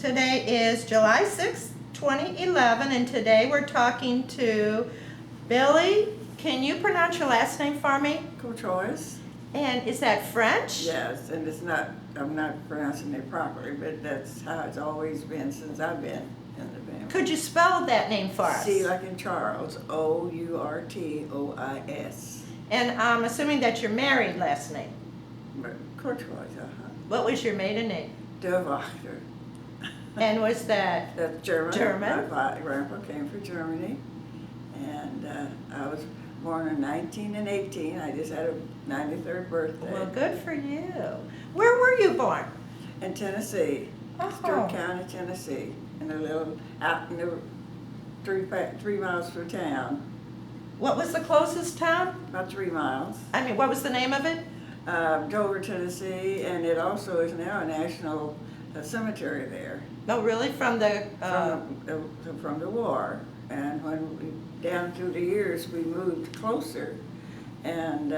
Today is July 6th, 2011, and today we're talking to Billie. Can you pronounce your last name for me? Courtois. And is that French? Yes, and it's not, I'm not pronouncing it properly, but that's how it's always been since I've been in the family. Could you spell that name for us? C like in Charles, O-U-R-T-O-I-S. And I'm assuming that's your married last name. Courtois, What was your maiden name? Videographer. And was that That's German. German? My grandpa came from Germany, and I was born in 1918. I just had a 93rd birthday. Well, good for you. Where were you born? In Tennessee, Stewart County, Tennessee, in a little out in the 3 miles from town. What was the closest town? About 3 miles. I mean, what was the name of it? Dover, Tennessee, and it also is now a national cemetery there. No, really, from the From the war. And when we, down through the years, we moved closer, and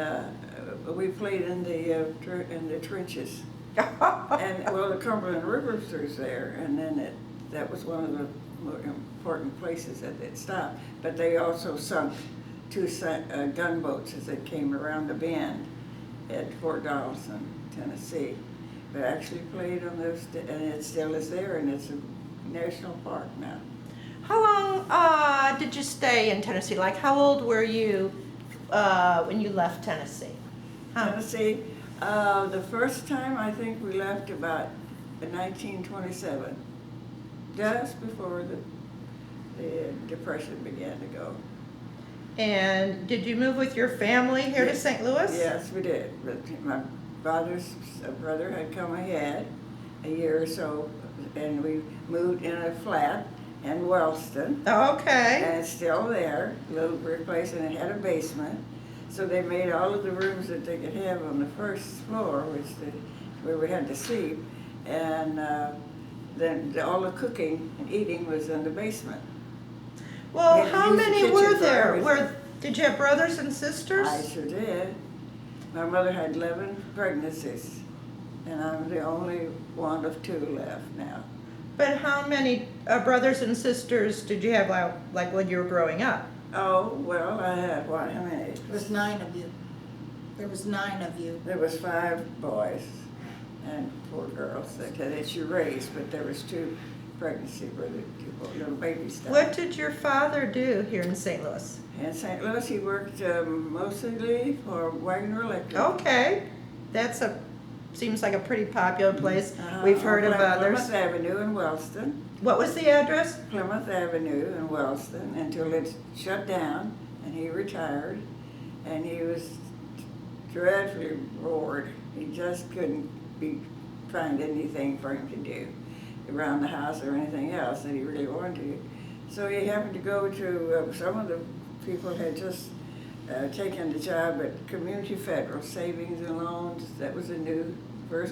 we played in the trenches. And well, the Cumberland River was there, and then that was one of the more important places that it stopped. But they also sunk 2 gunboats as they came around the bend at Fort Donelson, Tennessee. But actually played on those, and it still is there, and it's a national park now. How long did you stay in Tennessee? Like, how old were you when you left Tennessee? Tennessee, the first time I think we left about in 1927, just before the Depression began to go. And did you move with your family here to St. Louis? Yes, we did. But my brother had come ahead a year or so, and we moved in a flat in Wellston. Okay. And it's still there, a little brick place, and it had a basement. So they made all of the rooms that they could have on the first floor, where we had to sleep, and then all the cooking and eating was in the basement. Well, how many were there? everything. Did you have brothers and sisters? I sure did. My mother had 11 pregnancies, and I'm the only one of 2 left now. But how many brothers and sisters did you have like when you were growing up? Oh, well, I had, what, how many? There was 9 of you. There was 9 of you. There was 5 boys and 4 girls that you raised, but there was 2 pregnancy where the 2 little babies died. What did your father do here in St. Louis? In St. Louis, he worked mostly for Wagner Electric. Okay, seems like a pretty popular place. We've heard of others. Plymouth Avenue in Wellston. What was the address? Plymouth Avenue in Wellston until it shut down and he retired, and he was dreadfully bored. He just couldn't find anything for him to do around the house or anything else that he really wanted to. So he happened to go to, some of the people had just taken the job at Community Federal Savings and Loans. That was a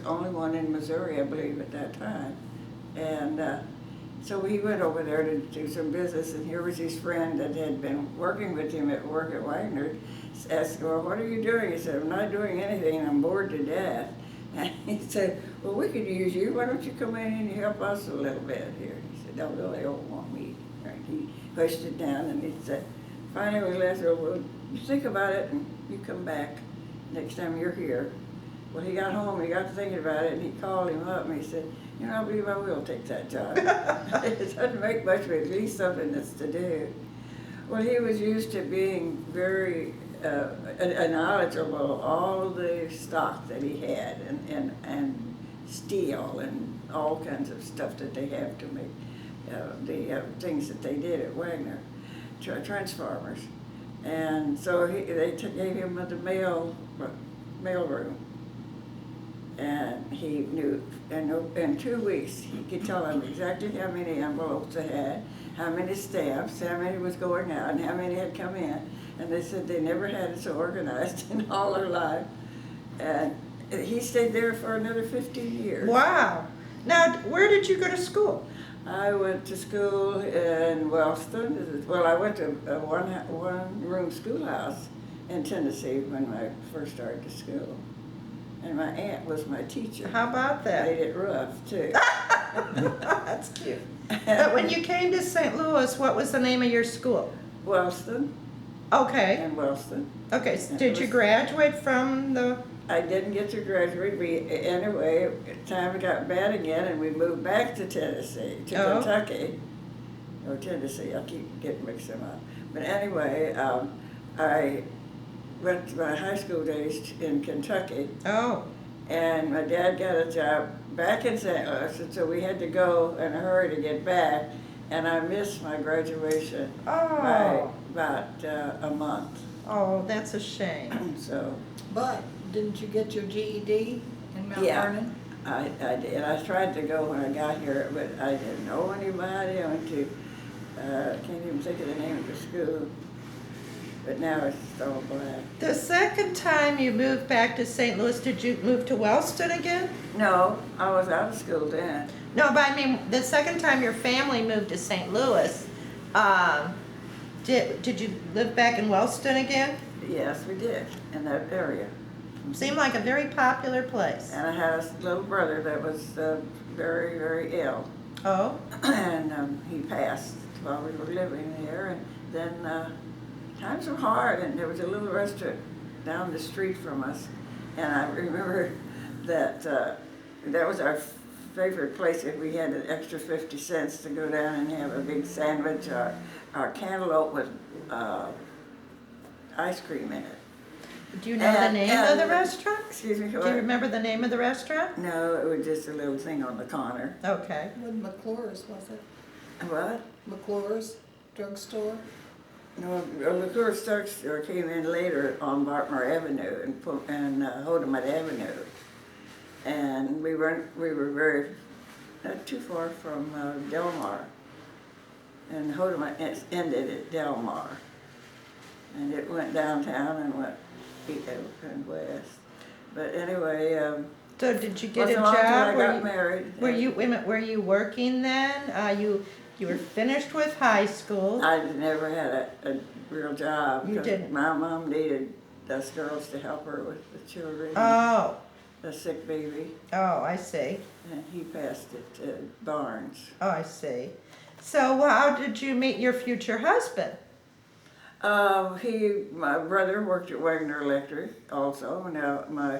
only one in Missouri, I believe, at that time. And so he went over there to do some business, and here was his friend that had been working with him at work at Wagner. Asked, well, what are you doing? He said, I'm not doing anything, I'm bored to death. And he said, well, we could use you. Why don't you come in and help us a little bit here? He said, no, they don't want me. And he pushed it down, and he said, finally we left, well, you think about it, and you come back next time you're here. Well, he got home, he got to thinking about it, and he called him up, and he said, you know, I believe I will take that job. It doesn't make much, but at least something that's to do. Well, he was used to being very knowledgeable of all the stock that he had, and steel, and all kinds of stuff that they have to make the things that they did at Wagner, transformers. And so they gave him the mail room. And he knew, in 2 weeks, he could tell them exactly how many envelopes they had, how many stamps, how many was going out, and how many had come in. And they said they never had it so organized in all their life. And he stayed there for another 15 years. Wow. Now, where did you go to school? I went to school in Wellston. Well, I went to a one-room schoolhouse in Tennessee when I first started to school. And my aunt was my teacher. How about that? Made it rough, too. That's cute. But when you came to St. Louis, what was the name of your school? Wellston Okay, and Wellston. okay, so did you graduate from the, I didn't get to graduate. Anyway, time got bad again, and we moved back to Tennessee, to Oh. Kentucky. Or Tennessee, I keep getting mixed them up. But anyway, I went to my high school days in Kentucky, oh, and my dad got a job back in St. Louis, and so we had to go in a hurry to get back, and I missed my graduation by oh, about a month. oh, that's a shame. So But didn't you get your GED in Mount Yeah. Vernon? I did. I tried to go when I got here, but I didn't know anybody. I went to, can't even think of the name of the school, but now it's all black. The second time you moved back to St. Louis, did you move to Wellston again? No, I was out of school then. No, but I mean, the second time your family moved to St. Louis, did you live back in Wellston again? Yes, we did, in that area. Seemed like a very popular place. And I had a little brother that was very, very ill, Oh, and he passed while we were living there. And then times were hard, and there was a little restaurant down the street from us, and I remember that that was our favorite place. If we had an extra 50 cents to go down and have a big sandwich, our cantaloupe with ice cream in it. do you know the name of the and- restaurant? Excuse me, Do you what? remember the name of the restaurant? No, it was just a little thing on the corner. Okay. With McClure's, was it? What? McClure's drugstore? No, a liqueur store came in later on Bartmore Avenue and Hodemet Avenue. And we were very, not too far from Delmar. And Hodemet ended at Delmar. And it went downtown and went east and west. But anyway, So did you get a wasn't long till I job? got married. Were you, wait a minute, were you working then? You were finished with high school. I never had a real job. You 'Cause didn't? My mom needed us girls to help her with the children, Oh, a sick baby, oh, I see. and he passed at Barnes. Oh, I see. So how did you meet your future husband? My brother worked at Wagner Electric also. Now, my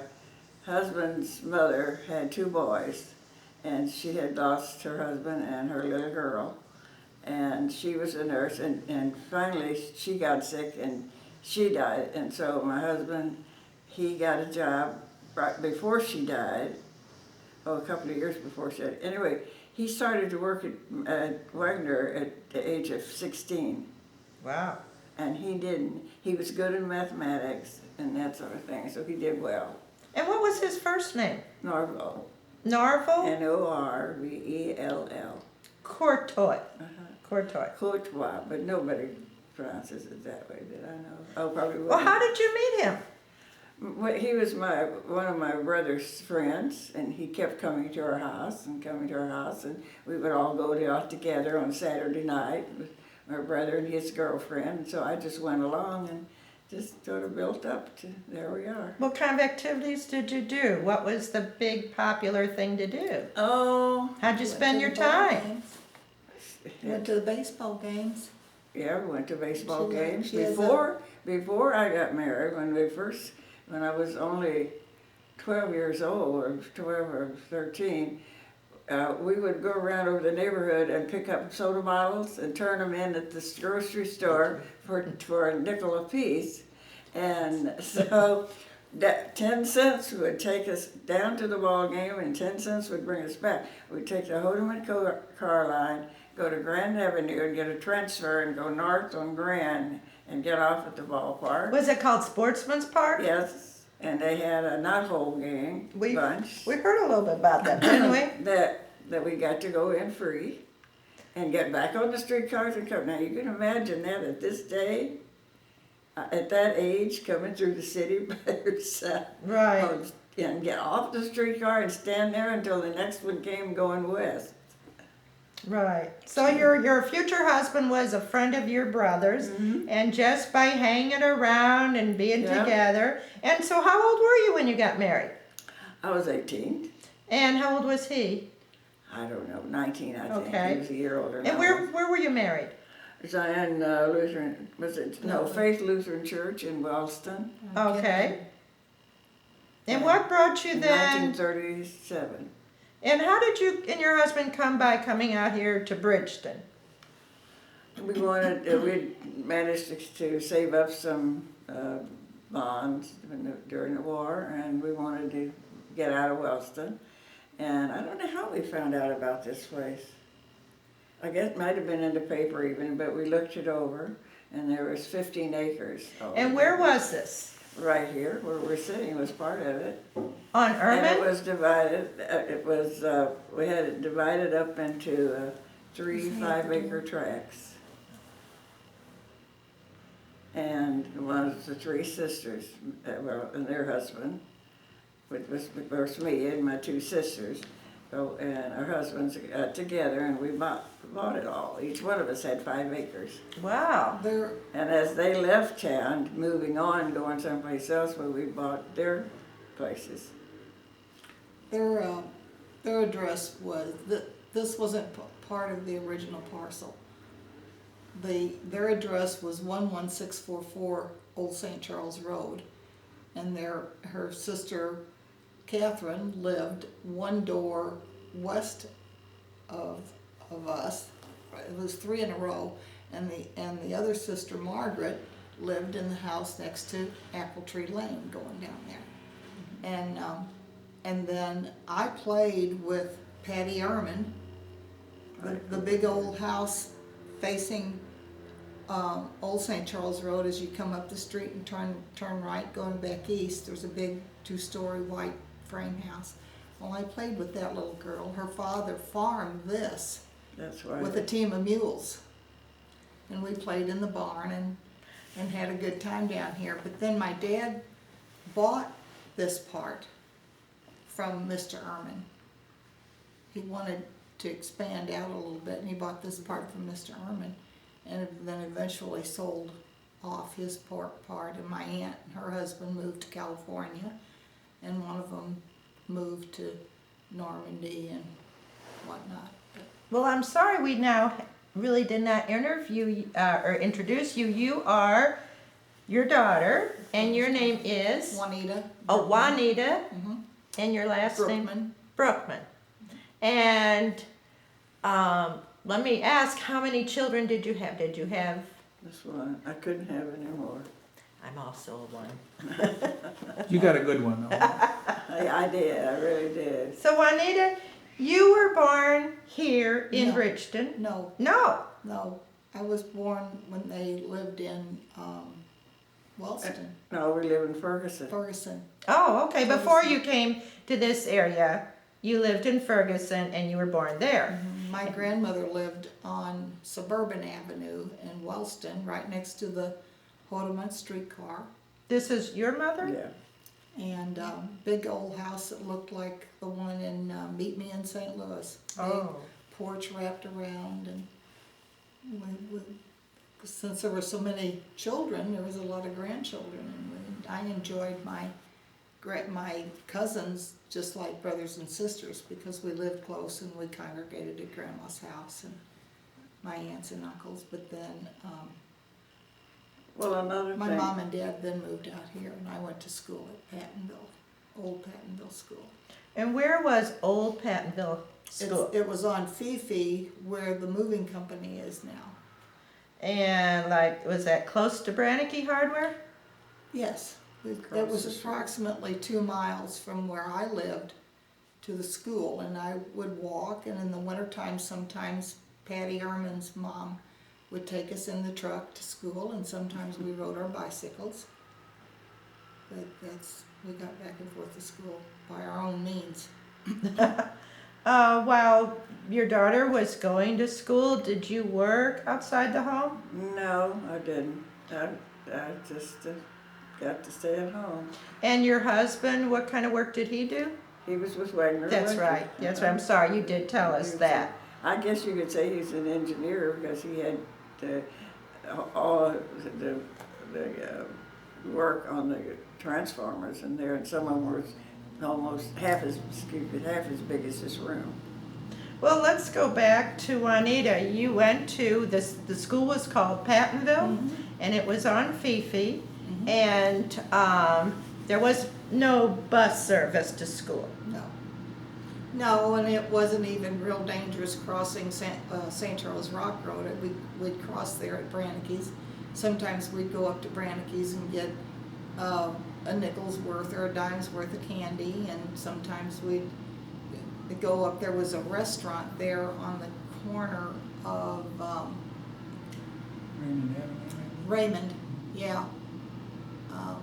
husband's mother had 2 boys, and she had lost her husband and her little girl. And she was a nurse, and finally she got sick and she died. And so my husband, he got a job right before she died, a couple of years before she died. Anyway, he started to work at Wagner at the age of 16. Wow. And he didn't. He was good in mathematics and that sort of thing, so he did well. And what was his first name? Norvell, Norval? Norvell. Courtois. Courtois. Courtois, but nobody pronounces it that way that I know. Oh, probably Well, wouldn't. how did you meet him? Well, he was one of my brother's friends, and he kept coming to our house, and we would all go out together on Saturday night with my brother and his girlfriend. And so I just went along and just sort of built up to there we are. What kind of activities did you do? What was the big popular thing to do? Oh, How'd you Went spend to your the ball time? games. Went to the baseball games. yeah, we went to baseball She- games she has before I got married. When I was only 12 years old, or 12 or 13. We would go around over the neighborhood and pick up soda bottles and turn them in at the grocery store for a nickel apiece. And so that 10 cents would take us down to the ball game, and 10 cents would bring us back. We'd take the Hodemet car line, go to Grand Avenue and get a transfer and go north on Grand and get off at the ballpark. Was it called Sportsman's Park? Yes, and they had a knothole gang bunch. We heard a little bit about that, didn't we? that we got to go in free and get back on the streetcars and come. Now you can imagine that at this day, at that age, coming through the city by yourself. Right. And get off the streetcar and stand there until the next one came going west. Right. So your future husband was a friend of your brother's, and just by hanging around and being Yeah. together. And so how old were you when you got married? I was 18. And how old was he? I don't know, 19, I think. Okay. He was a year older than And I where were you married? Zion Lutheran, Faith Lutheran Church in Wellston Okay. And what brought you in then? 1937. And how did you and your husband come by coming out here to Bridgeton? We we managed to save up some bonds during the war, and we wanted to get out of Wellston. And I don't know how we found out about this place. I guess it might have been in the paper even, but we looked it over, and there was 15 acres. And where was this? Right here, where we're sitting, was part of it. On And it Erman? was divided, we had it divided up into 3 5-acre tracts. And one of the 3 sisters, and their husband, which was me and my 2 sisters, and our husbands got together, and we bought it all. Each one of us had 5 acres. Wow. And as they left town, moving on, going someplace else, where we bought their places. Their address was, this wasn't part of the original parcel. Their address was 11644 Old St. Charles Road, and her sister Catherine lived one door west of us. It was 3 in a row, and the other sister Margaret lived in the house next to Apple Tree Lane, going down there. And then I played with Patty Ehrman, the big old house facing Old St. Charles Road. As you come up the street and turn right, going back east, there's a big 2-story white frame house. Well, I played with that little girl. Her father farmed this. That's right. With a team of mules. And we played in the barn and had a good time down here. But then my dad bought this part from Mr. Ehrman. He wanted to expand out a little bit, and he bought this part from Mr. Ehrman, and then eventually sold off his part. And my aunt and her husband moved to California, and one of them moved to Normandy and whatnot. Well, I'm sorry we now really did not interview or introduce you. You are your daughter, and your name is? Juanita. Oh, Juanita. Mm-hmm. And your last name? Brookman. Brookman. And let me ask, how many children did you have? Did you have? This one, I couldn't have any more. I'm also one. You got a good one, though. I did, I really did. So Juanita, you were born here in No. Bridgeton? No, No. I was born when they lived in Wellston, No, we live in Ferguson. Ferguson. Oh, okay. Before you came to this area, you lived in Ferguson and you were born there. My grandmother lived on Suburban Avenue in Wellston, right next to the Hodemont streetcar. This is your mother? Yeah. And big old house that looked like the one in Meet Me in St. Louis. Big Oh. porch wrapped around, and since there were so many children, there was a lot of grandchildren, and I enjoyed my cousins just like brothers and sisters, because we lived close and we congregated at Grandma's house and my aunts and uncles. But then Well, another my thing. mom and dad then moved out here, and I went to school at Pattonville, Old Pattonville School. And where was Old Pattonville School? It was on Fifi, where the moving company is now. And like, was that close to Brannicky Hardware? Yes, it Across was the street. approximately 2 miles from where I lived to the school, and I would walk, and in the wintertime sometimes Patty Ehrman's mom would take us in the truck to school, and sometimes we rode our bicycles. But we got back and forth to school by our own means. While your daughter was going to school, did you work outside the home? No, I didn't. I just got to stay at home. And your husband, what kind of work did he do? He was with Wagner That's Electric. right. That's right. I'm sorry, you did tell us that. I guess you could say he's an engineer, because he had all the work on the transformers in there, and some of them were almost half as big as this room. Well, let's go back to Juanita. You went to, the school was called Pattonville, Mhm. and it was on Fifi, Mhm. and there was no bus service to school. No. No, and it wasn't even real dangerous crossing St. Charles Rock Road. We'd cross there at Brannick's. Sometimes we'd go up to Brannick's and get a nickel's worth or a dime's worth of candy, and sometimes we'd go up. There was a restaurant there on the corner of Raymond Avenue, Raymond, yeah. I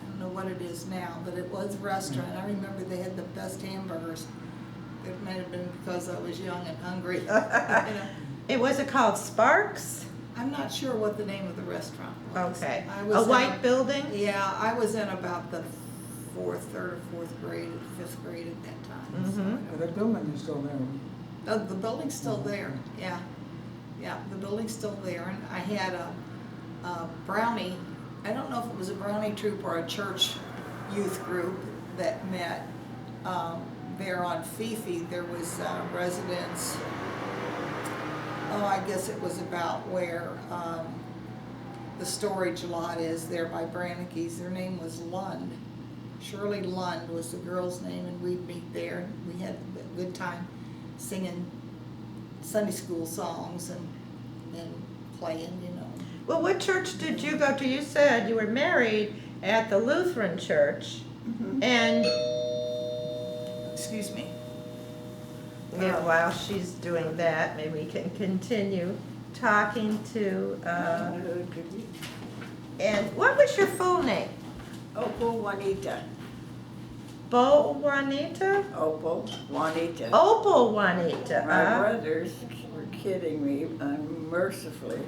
don't know what it is now, but it was a restaurant. I remember they had the best hamburgers. It may have been because I was young and hungry. You know. Was it called Sparks? I'm not sure what the name of the restaurant was. Okay. I was A in white building? Yeah, I was in about the third or fourth grade, fifth grade at that time. So I Mhm. don't- But that building is still there. The building's still there, yeah. Yeah, the building's still there, and I had a brownie, I don't know if it was a brownie troop or a church youth group that met there on Fifi. There was residents, I guess it was about where the storage lot is there by Brannick's. Their name was Lund. Shirley Lund was the girl's name, and we'd meet there, and we had a good time singing Sunday school songs and playing, you know. Well, what church did you go to? You said you were married at the Lutheran church, Mhm. and Excuse me. yeah, while she's doing that, maybe we can continue talking to, Could be. and what was your full name? Opal Juanita. Bo Juanita? Opal Juanita. Opal Juanita. My brothers were kidding me unmercifully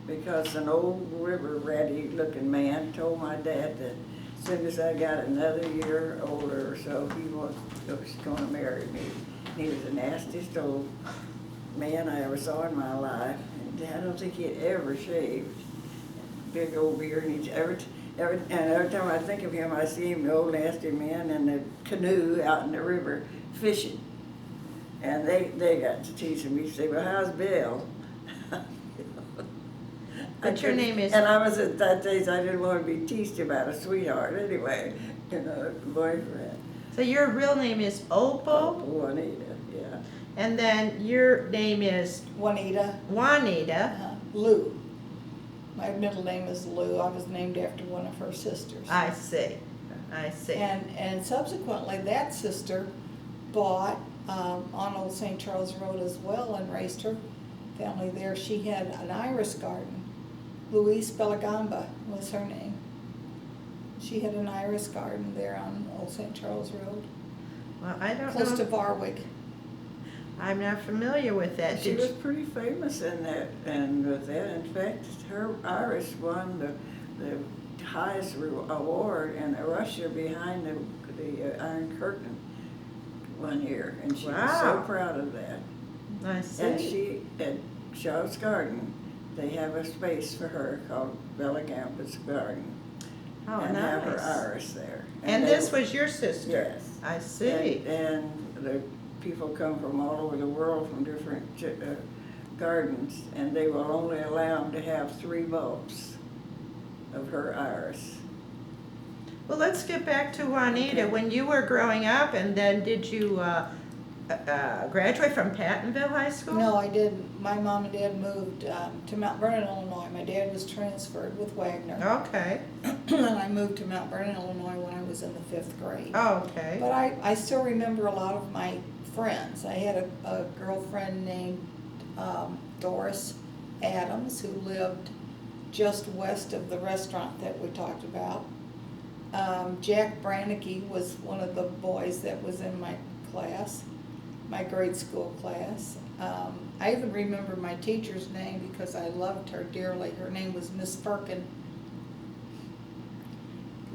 because an old river ratty looking man told my dad that as soon as I got another year older or so, he was going to marry me. And he was the nastiest old man I ever saw in my life. And I don't think he had ever shaved. Big old beard, and every time I think of him, I see him, the old nasty man, in the canoe out in the river fishing. And they got to teasing me, say, well, how's Bill? But your name is- And I was at that age, I didn't want to be teased about a sweetheart anyway, you know, boyfriend. So your real name is Opal, Juanita, yeah. and then your name is Juanita, Juanita. Lou. My middle name is Lou. I was named after one of her sisters. I see, I see. And subsequently, that sister bought on Old St. Charles Road as well and raised her family there. She had an iris garden. Louise Belagamba was her name. She had an iris garden there on Old St. Charles Road, Well, I don't close to know, Barwick. I'm not familiar with that. She Did was you- pretty famous in that, and with that, in fact, her iris won the highest award in Russia behind the Iron Curtain one year, and she was so Wow. proud of that. I And see. she, at Shaw's Garden, they have a space for her called Bella Gamba's Garden. Oh, And have her nice. iris there. And they- this was your sister? Yes. I see. And the people come from all over the world from different gardens, and they will only allow them to have 3 bulbs of her iris. Well, let's get back to Juanita. Okay. When you were growing up, and then did you graduate from Pattonville High School? No, I didn't. My mom and dad moved to Mount Vernon, Illinois. My dad was transferred with Wagner. Okay, And I moved to Mount Vernon, Illinois when I was in the 5th grade. okay. But I still remember a lot of my friends. I had a girlfriend named Doris Adams who lived just west of the restaurant that we talked about. Jack Brannicky was one of the boys that was in my class, my grade school class. I even remember my teacher's name because I loved her dearly. Her name was Miss Firkin.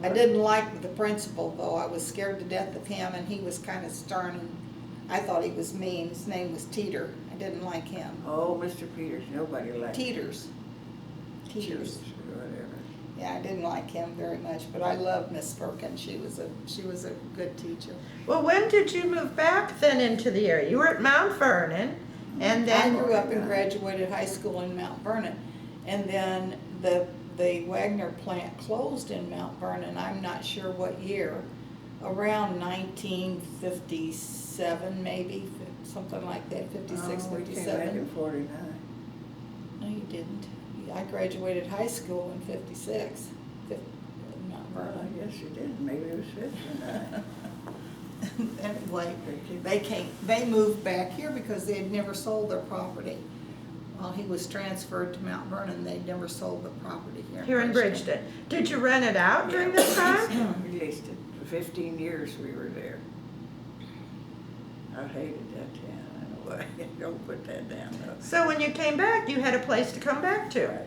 I didn't like the principal, though. I was scared to death of him, and he was kind of stern, and I thought he was mean. His name was Teeter. I didn't like him. Oh, Mr. Peters, nobody liked him. Teeters. Or whatever. Yeah, I didn't like him very much, but I loved Miss Firkin. She was a good teacher. Well, when did you move back then into the area? You were at Mount Vernon, and I then, grew up and graduated high school in Mount Vernon, and then the Wagner plant closed in Mount Vernon. I'm not sure what year, around 1957 maybe, something like that, 56, Oh, we came back 57. in 49. No, you didn't. I graduated high school in 56, Mount Well, Vernon. I guess you did, maybe it was 59. Anyway, they moved back here because they had never sold their property. While he was transferred to Mount Vernon, they'd never sold the property here. here in Bridgeton. Did you rent it out during this time? We leased it, for 15 years we were there. I hated that town, I know why, don't put that down though. So when you came back, you had a place to come back to. Right.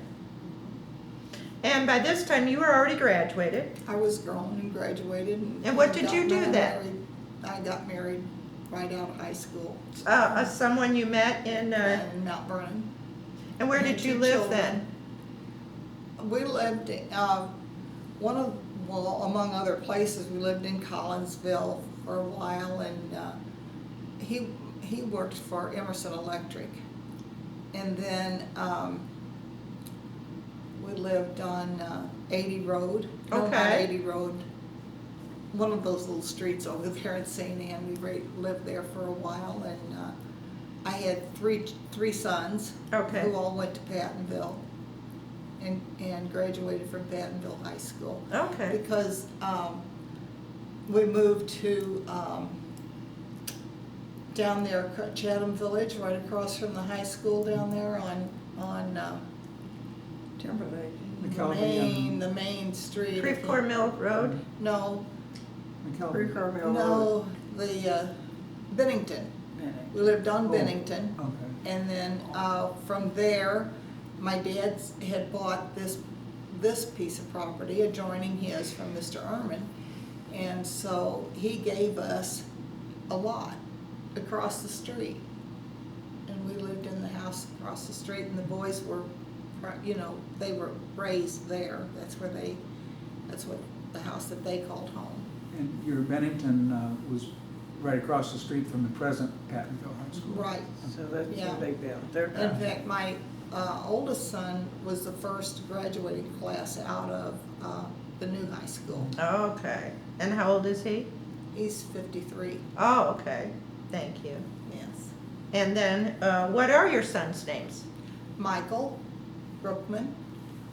And by this time, you were already graduated. I was grown and graduated. And what did got you do then? married. I got married right out of high school Someone you met in Mount Vernon. and where did you Two live children. then? We lived, among other places, we lived in Collinsville for a while, and he worked for Emerson Electric. And then we lived on 80 Road. No, not Okay. 80 Road. One of those little streets over there in St. Anne. We lived there for a while, and I had three sons Okay. who all went to Pattonville and graduated from Pattonville High School. Okay. Because we moved to down there, Chatham Village, right across from the high school down there on Timberlake. the main street. Creve Mill Road. No, Creeper Mill Road. no, the Bennington. We lived on Bennington. Okay. And then from there, my dad had bought this piece of property adjoining his from Mr. Ehrman. And so he gave us a lot across the street. And we lived in the house across the street, and the boys were, they were raised there. That's what the house that they called home. And your Bennington was right across the street from the present Pattonville High School. Right. So that's Yeah. what they built. Their In house. fact, my oldest son was the first graduating class out of the new high school. Okay. And how old is he? He's 53, Oh, okay. Thank you. yes. And then, what are your sons' names? Michael Brookman,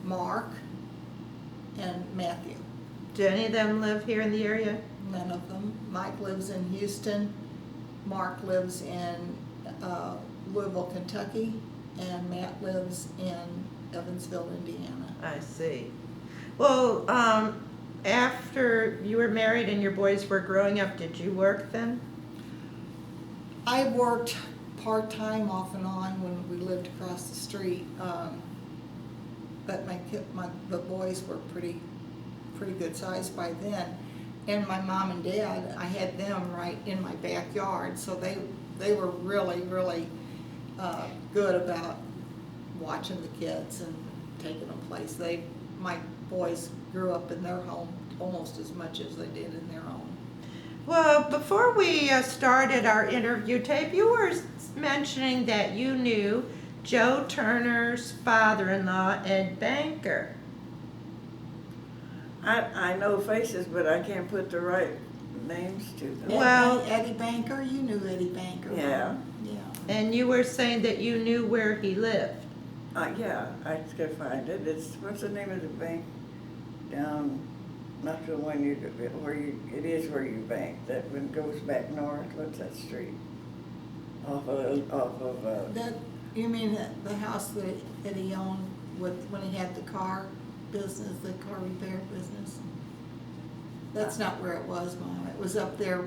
Mark, and Matthew. Do any of them live here in the area? None of them. Mike lives in Houston, Mark lives in Louisville, Kentucky, and Matt lives in Evansville, Indiana. I see. Well, after you were married and your boys were growing up, did you work then? I worked part-time off and on when we lived across the street, but the boys were pretty good size by then. And my mom and dad, I had them right in my backyard, so they were really, really good about watching the kids and taking them places. My boys grew up in their home almost as much as they did in their own. Well, before we started our interview tape, you were mentioning that you knew Joe Turner's father-in-law, Ed Banker. I know faces, but I can't put the right names to them. Well- Eddie Banker, you knew Eddie Banker. right? Yeah. Yeah. And you were saying that you knew where he lived. Yeah, I could find it. What's the name of the bank down, not the one it is where you bank, that one goes back north, what's that street? Off of, That, you mean the house that he owned when he had the car business, the car repair business? That's not where it was, Mom. It was up there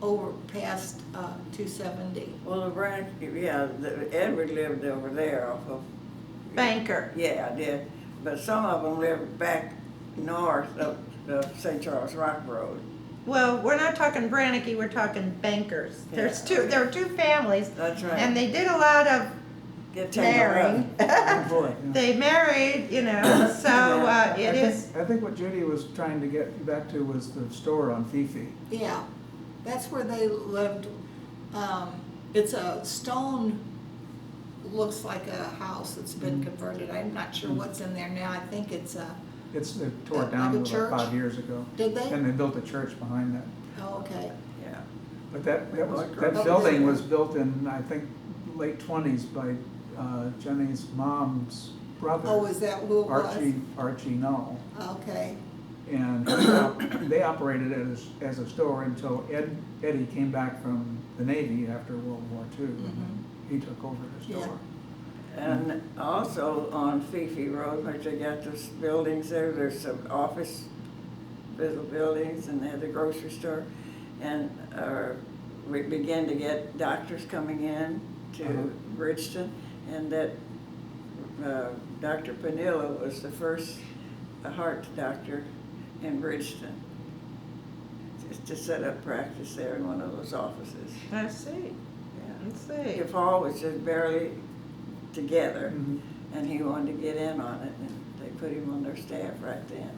over past 270. well, the branch, yeah, Edward lived over there off of. Banker. Yeah, I did, but some of them lived back north of the St. Charles Rock Road. Well, we're not talking Brannicky, we're talking Bankers. Yeah, There are two families, That's right. and they did a lot of Get tangled up. marrying. Boy, yeah. They married, you know, so it is, I think what Judy was trying to get back to was the store on Fifi. Yeah, that's where they lived. It's a stone, looks like a house that's been converted. I'm not sure what's in there now. I think it's a, They tore it Like down a about church? 5 years ago. did they? And they built a church behind that. Oh, okay. Yeah. But that Oh, building yeah. was built in, I think, late 20s by Jenny's mom's brother. Oh, is that who it was? Archie Null. Okay. And they operated it as a store until Eddie came back from the Navy after World War II. And he took over the Yeah. store. And also on Fifi Road, like they got those buildings there, there's some office buildings, and they had the grocery store. And we began to get doctors coming in to Bridgeton, and that Dr. Panilla was the first heart doctor in Bridgeton, just to set up practice there in one of those offices. I see, Yeah. I see. If Hall was just barely together, Mhm. and he wanted to get in on it, and they put him on their staff right then.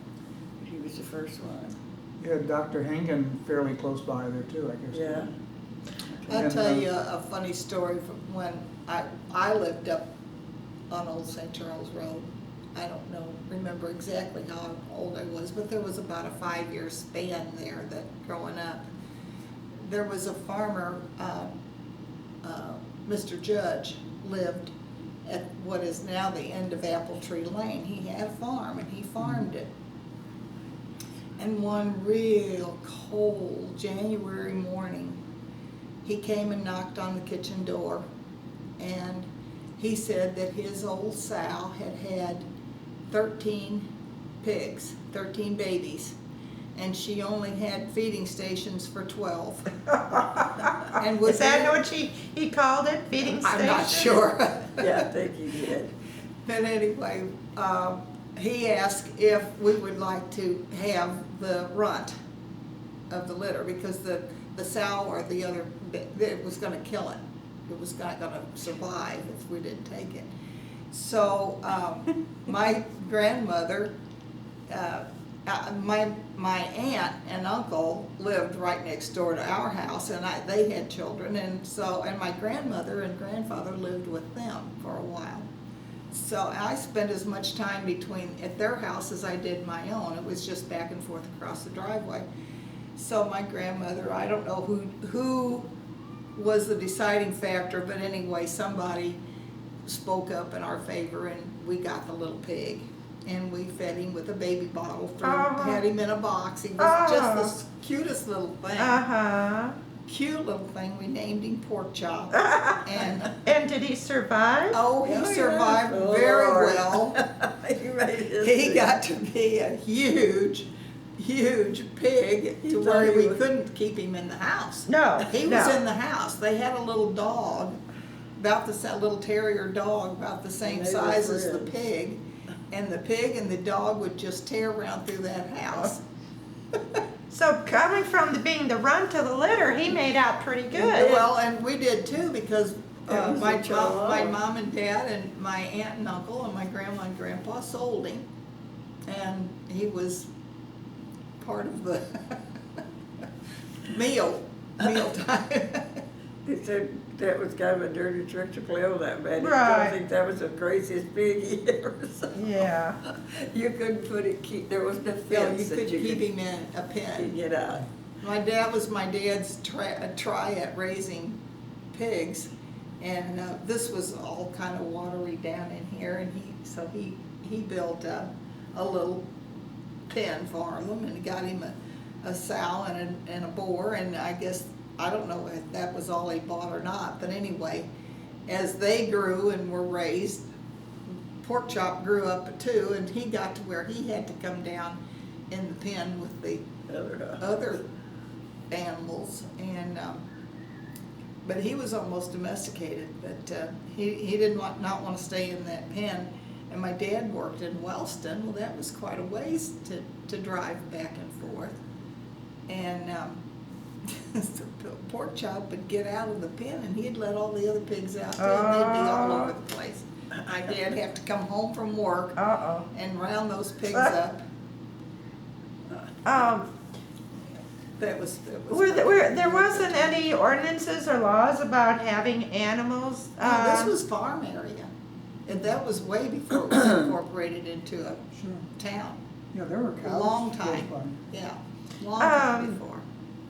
But he was the first one. You had Dr. Hengen fairly close by there too, I guess. Yeah. I'll And, tell you a funny story from when I lived up on Old St. Charles Road. I don't know, remember exactly how old I was, but there was about a 5-year span there that growing up. There was a farmer, Mr. Judge, lived at what is now the end of Apple Tree Lane. He had a farm and he farmed it. And one real cold January morning, he came and knocked on the kitchen door, and he said that his old sow had had 13 pigs, 13 babies, and she only had feeding stations for 12. And Is that what he called it, feeding station? I'm not sure. Yeah, I think he did. But anyway, he asked if we would like to have the runt of the litter, because the sow or the other, it was gonna kill it. It was not gonna survive if we didn't take it. So, my grandmother, my aunt and uncle lived right next door to our house, and they had children, and my grandmother and grandfather lived with them for a while. So I spent as much time at their house as I did my own. It was just back and forth across the driveway. So my grandmother, I don't know who was the deciding factor, but anyway, somebody spoke up in our favor, and we got the little pig. And we fed him with a baby bottle, had him in a box. He was just the cutest little thing. Cute little thing. We named him Pork Chop. And did he survive? he survived very well. He got to be a huge pig to where we couldn't keep him in the house. No, He no. was in the house. They had a little dog, little terrier dog, about the same And they size were as the friends. pig. And the pig and the dog would just tear around through that house. So coming from being the runt of the litter, he made out pretty good. Well, and we did too, because It was my a chihuahua. mom and dad and my aunt and uncle and my grandma and grandpa sold him. And he was part of the meal time. They said that was kind of a dirty trick to play on that man. Right. I think that was the craziest pig he ever saw. Yeah. You couldn't there was no You fence could that you keep could him in a pen. get out. My dad was my dad's try at raising pigs, and this was all kind of watery down in here, and he built a little pen for them, and got him a sow and a boar, and I don't know if that was all he bought or not, but anyway, as they grew and were raised, Pork Chop grew up too, and he got to where he had to come down in the pen with the other animals, and but he was almost domesticated, but he did not want to stay in that pen. And my dad worked in Wellston. Well, that was quite a ways to drive back and forth, and so Pork Chop would get out of the pen, and he'd let all the other pigs out too, and they'd be all over the place. my dad have to come home from work Uh-oh. and round those pigs up. That was. There wasn't any ordinances or laws about having animals? No, this was farm area, and that was way before it was incorporated into a Sure. town. Yeah, there were cows. Long close time. by. Yeah, long time Um, before.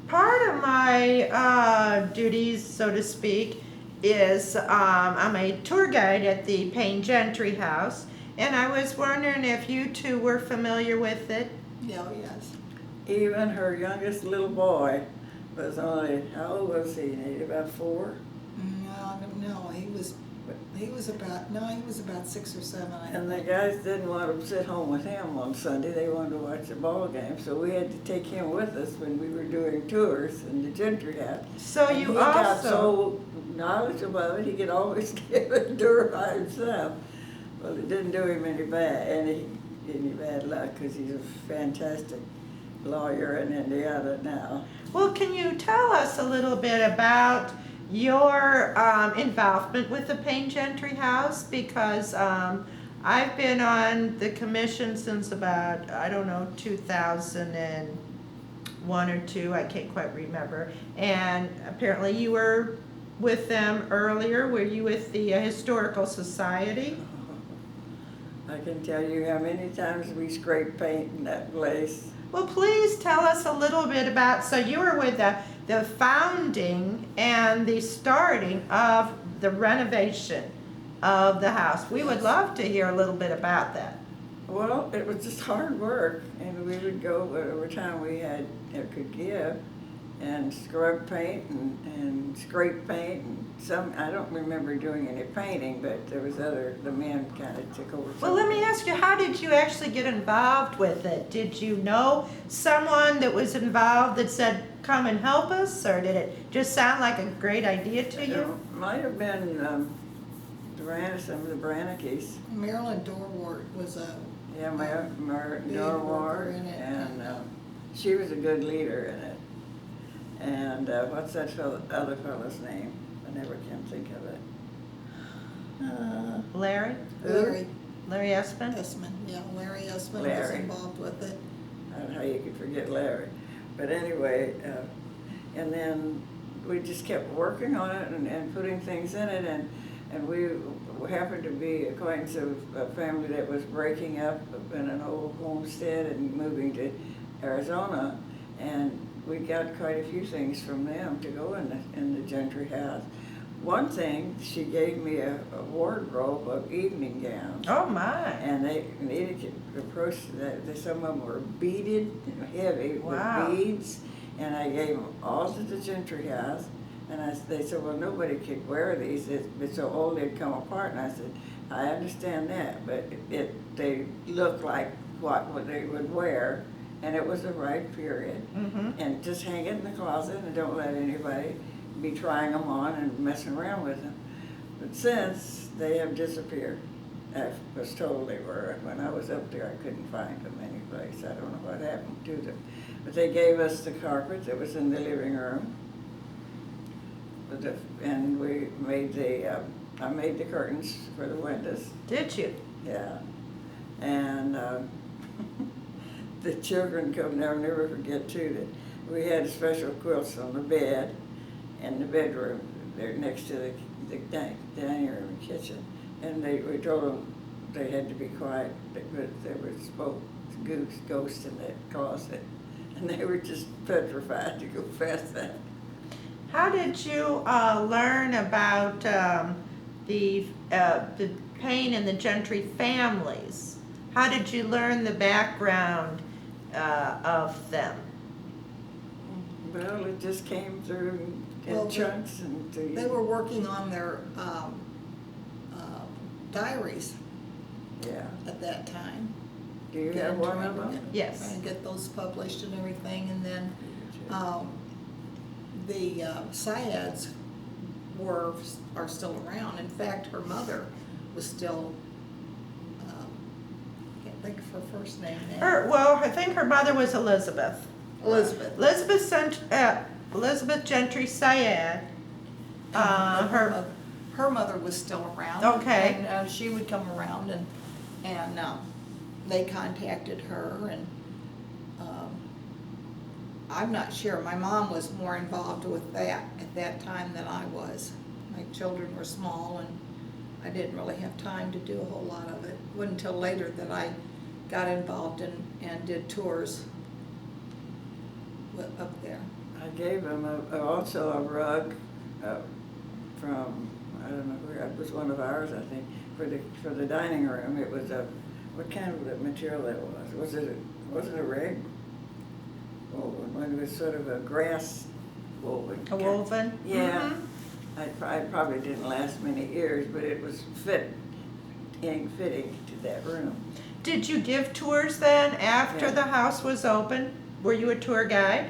Part of my duties, so to speak, is I'm a tour guide at the Payne Gentry House, and I was wondering if you two were familiar with it. Yeah, yes. Even her youngest little boy was only, how old was he, Nate, about 4? No, he was about 6 or 7, I And the think. guys didn't want to sit home with him on Sunday, they wanted to watch the ball game, so we had to take him with us when we were doing tours in the Gentry House. So And you he got also, so knowledgeable of it, he could always give a tour by himself. Well, it didn't do him any bad luck, because he's a fantastic lawyer in Indiana now. well, can you tell us a little bit about your involvement with the Payne Gentry House? Because I've been on the commission since about, 2001 or 2, I can't quite remember. And apparently you were with them earlier. Were you with the Historical Society? I can tell you how many times we scraped paint in that place. Well, please tell us a little bit about, so you were with the founding and the starting of the renovation of the house. We would Yes. love to hear a little bit about that. Well, it was just hard work, and we would go whatever time we had could give, and scrub paint and scrape paint, and I don't remember doing any painting, but there was the men kind of took over. Well, let me ask you, how did you actually get involved with it? Did you know someone that was involved that said, come and help us? Or did it just sound like a great idea to you? It might have been some of the Branickies. Marilyn Dorwart was a. Yeah, Meyer Big Norwar, worker in it. and she was a good leader in it. And what's that other fellow's name? I never can think of it. Larry? Larry Espin? Esman, yeah, Larry Esman was Larry. involved with it. I don't know how you could forget Larry. But anyway, and then we just kept working on it and putting things in it, and we happened to be acquaintance of a family that was breaking up in an old homestead and moving to Arizona, and we got quite a few things from them to go in the Gentry House. One thing, she gave me a wardrobe of evening gowns. Oh, my. And they needed to approach that. Some of them were beaded, heavy Wow. with beads, and I gave them all to the Gentry House. And they said, well, nobody could wear these. It's so old they'd come apart. And I said, I understand that, but they look like what they would wear, and it was the right period. Mm-hmm. And just hang it in the closet and don't let anybody be trying them on and messing around with them. But since they have disappeared, I was told they were. When I was up there, I couldn't find them anyplace. I don't know what happened to them. But they gave us the carpet that was in the living room. And we made I made the curtains for the windows. Did you? Yeah. And the children come down, I'll never forget too, that we had special quilts on the bed in the bedroom. They're next to the dining room and kitchen. And we told them they had to be quiet because there was ghosts in that closet. And they were just petrified to go past that. How did you learn about the Payne and the Gentry families? How did you learn the background of them? Well, it just came through in Well, chunks and They were working on their diaries yeah. at that time. Do you have one of them? Yes. Trying to get those published and everything, and then the Syads are still around. In fact, her mother was still, can't think of her first name now. I think her mother was Elizabeth. Elizabeth. Elizabeth Gentry Syed. Her her mother was still around. Okay. And she would come around and they contacted her and I'm not sure. My mom was more involved with that at that time than I was. My children were small and I didn't really have time to do a whole lot of it. It wasn't until later that I got involved and did tours up there. I gave him also a rug from, I don't know where, it was one of ours, I think, for the dining room. It was what kind of material it was? Was it a rag? Woven, it was sort of a grass woven. A woven? Yeah. Mhm. I probably didn't last many years, but it was fitting to that room. Did you give tours then after Yeah. the house was open? Were you a tour guide?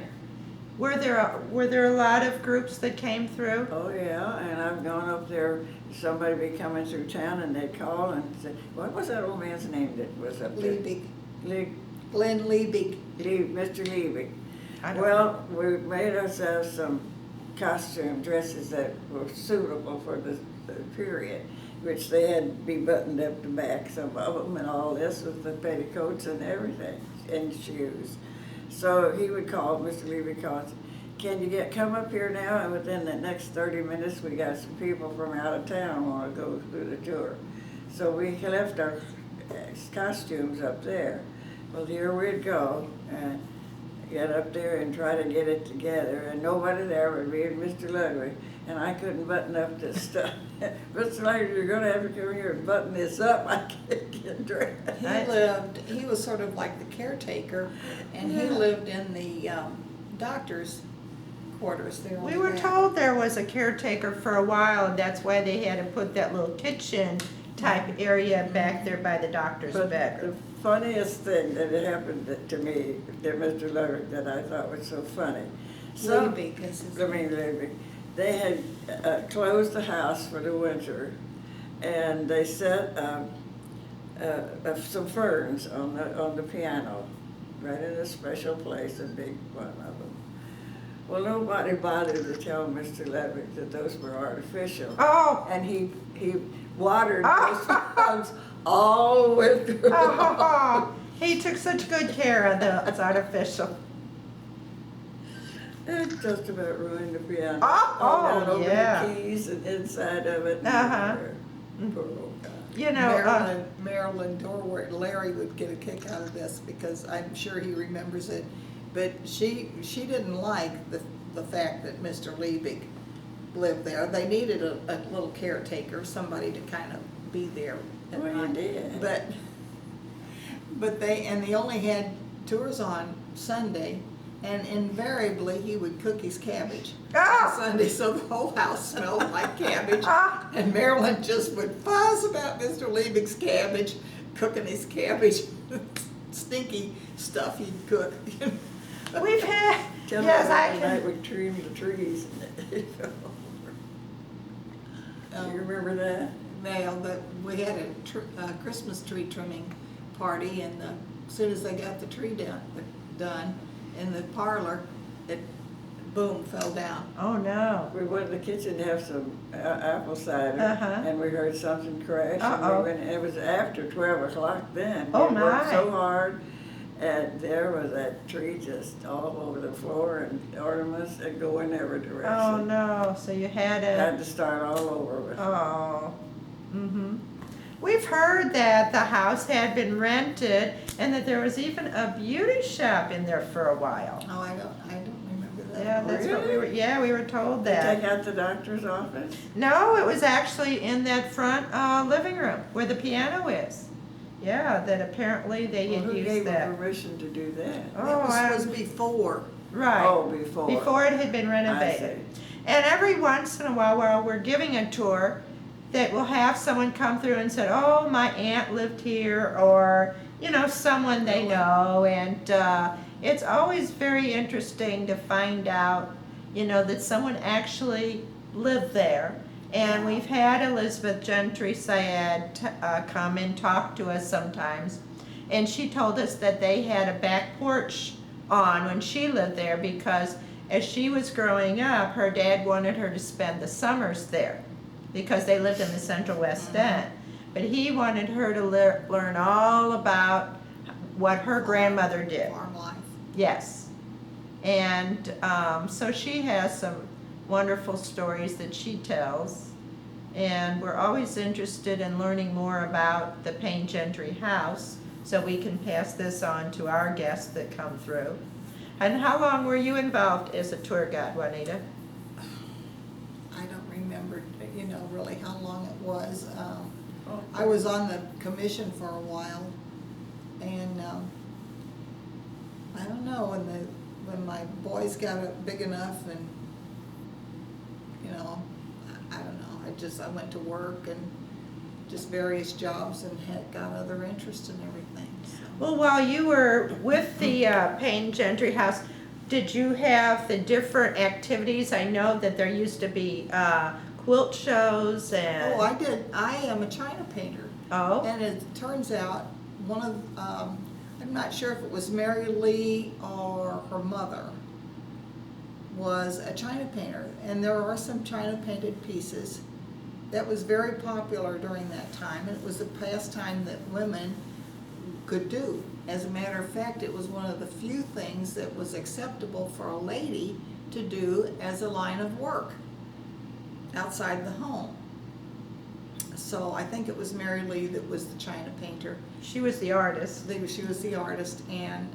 Were there a lot of groups that came through? Oh, yeah, and I've gone up there, somebody be coming through town and they'd call and say, what was that old man's name that was up there? Liebig. Glenn Liebig. Mr. Liebig. I don't Well, we made ourselves some costume dresses that were suitable for the period, which they had to be buttoned up the back, some of them, and all this with the petticoats and everything, and shoes. So he would call, Mr. Liebig called, can you come up here now? And within the next 30 minutes, we got some people from out of town want to go through the tour. So we left our costumes up there. Well, here we'd go and get up there and try to get it together, and nobody there but me and Mr. Ludwig, and I couldn't button up this stuff. Mr. Ludwig, you're gonna have to come here and button this up. I can't get dressed. He was sort of like the caretaker, and he Yeah. lived in the doctor's quarters there. on We the were back. told there was a caretaker for a while, and that's why they had to put that little kitchen type area back there by the doctor's But bedroom. the funniest thing that had happened to me, to Mr. Ludwig, that I thought was so funny. Liebig is his name. Liebig. They had closed the house for the winter, and they set some ferns on the piano, right in a special place, a big one of them. Well, nobody bothered to tell Mr. Ludwig that those were artificial. Oh, And he watered those ferns all the way through. oh, he took such good care of those artificial. It just about ruined the piano. Oh, All down over yeah. the keys and inside of it. and Uh-huh. everywhere. Poor old guy. You know, Marilyn Dorwart, Larry would get a kick out of this because I'm sure he remembers it. But she didn't like the fact that Mr. Liebig lived there. They needed a little caretaker, somebody to kind of be there at Well, you night. did. But they only had tours on Sunday, and invariably he would cook his cabbage Ah! on Sunday, so the whole house smelled like cabbage. And Marilyn just would fuss about Mr. Liebig's cabbage, cooking his cabbage, stinky stuff he'd cook. we've had, Tell yes, me I about the night can, we trimmed the trees. You remember that? Now that we had a Christmas tree trimming party, and as soon as they got the tree done in the parlor, it boom fell down. oh no. We went in the kitchen to have some apple cider, Uh-huh. and we heard something crash. And Uh-oh. we went, it was after 12 o'clock then. Oh, We worked my. so hard, and there was that tree just all over the floor and ornaments that go in every direction. Oh no, so you had Had a, to start all over with. oh, mm-hmm. We've heard that the house had been rented and that there was even a beauty shop in there for a while. Oh, I don't remember that. Yeah, that's what we were, yeah, we were told They take that. out the doctor's office? No, it was actually in that front, living room where the piano is. Yeah, that apparently they Well, had who used gave them that. permission to do that? Oh, That was before. right. Oh, before. Before it had been renovated. And every once in a while we're giving a tour, that will have someone come through and said, oh, my aunt lived here, or, you know, someone they know. And it's always very interesting to find out, you know, that someone actually lived there. And we've had Elizabeth Gentry Syed come and talk to us sometimes. And she told us that they had a back porch on when she lived there because as she was growing up, her dad wanted her to spend the summers there. because they lived in the Central West End. But he wanted her to learn all about what her grandmother did. Farm life. Yes. And so she has some wonderful stories that she tells. And we're always interested in learning more about the Payne Gentry house, so we can pass this on to our guests that come through. And how long were you involved as a tour guide, Juanita? I don't remember, really how long it was. I was on the commission for a while, and I don't know, when my boys got big enough, and I don't know. I went to work and just various jobs, and got other interests and everything. So. Well, while you were with the Payne Gentry house, did you have the different activities? I know that there used to be quilt shows and... Oh, I did. I am a China painter. Oh. And it turns out I'm not sure if it was Mary Lee or her mother, was a China painter. And there are some China painted pieces that was very popular during that time. And it was a pastime that women could do. As a matter of fact, it was one of the few things that was acceptable for a lady to do as a line of work outside the home. So I think it was Mary Lee that was the China painter. She was the artist. She was the artist, and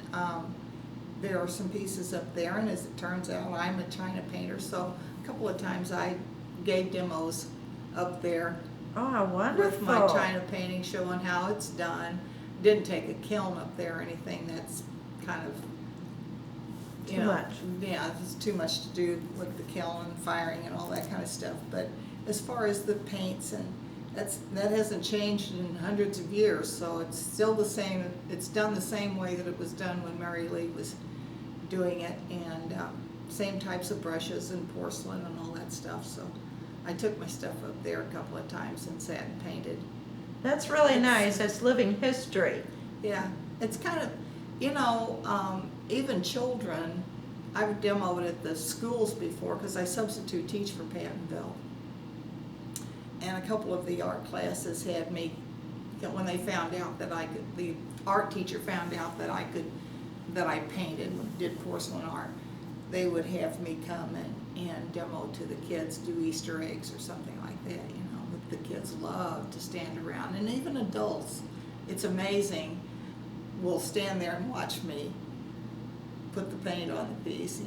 there are some pieces up there, and as it turns out, I'm a China painter, so a couple of times I gave demos up there Oh, how wonderful. with my China painting, showing how it's done. Didn't take a kiln up there or anything. That's kind of Too much. Yeah, it's too much to do with the kiln and firing and all that kind of stuff. But as far as the paints, and that hasn't changed in hundreds of years, so it's still the same. It's done the same way that it was done when Mary Lee was doing it, and same types of brushes and porcelain and all that stuff. So I took my stuff up there a couple of times and sat and painted. That's really nice. It's living history. Yeah, it's kind of, even children, I've demoed at the schools before because I substitute teach for Pattonville. And a couple of the art classes had me, when they found out that the art teacher found out that I painted, did porcelain art, they would have me come and demo to the kids, do Easter eggs or something like that, but the kids love to stand around, and even adults, it's amazing, will stand there and watch me put the paint on the piece,